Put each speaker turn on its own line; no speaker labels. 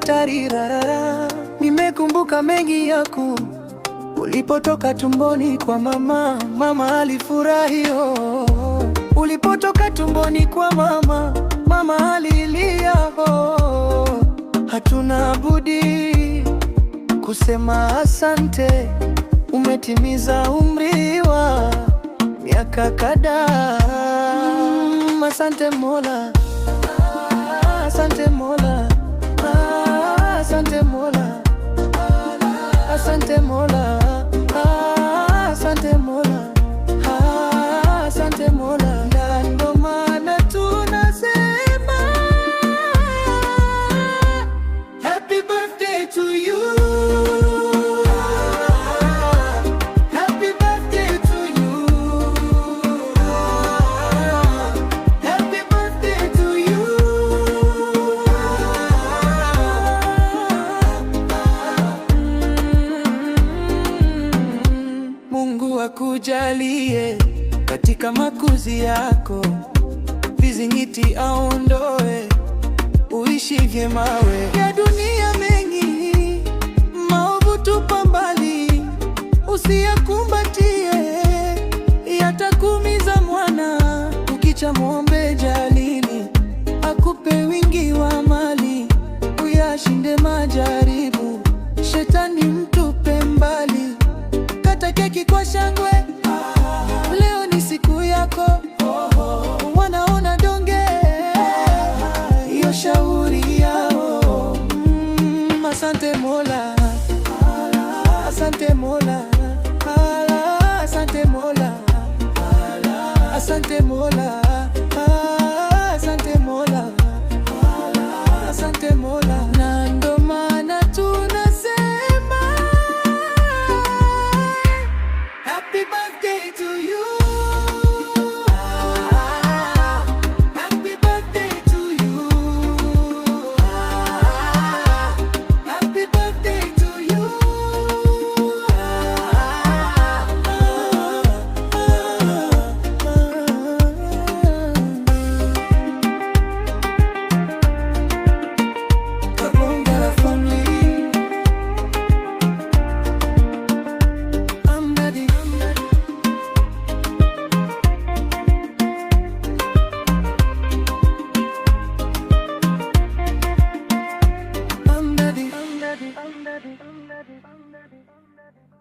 tarirara. Nimekumbuka mengi yako ulipotoka tumboni kwa mama. Mama alifurahi ulipotoka tumboni kwa mama. Mama alilia Hatuna budi kusema asante, umetimiza umri wa miaka kadhaa. Asante Mola, asante Mola, asante Mola, asante Mola, asante Mola, asante Mola. Na ndo maana tunasema happy birthday to you. Mungu akujalie katika makuzi yako, vizingiti aondoe, uishi vyema we. Ya dunia mengi, maovu tupa mbali, usiyakumbatie, yatakuumiza mwana. Ukicha muombe Jalili, akupe wingi wa mali, uyashinde majaribu, shetani mtupe mbali. Kata keki kwa shangwe, leo ni siku yako. Wanaona donge, hiyo shauri yao. Asante Mola, asante Mola, asante Mola, asante Mola, asante Mola, asante Mola. Na ndo maana tunasema happy birthday to you. Happy birthday to you. Happy birthday to you. Kabongera family. I'm ready. I'm ready.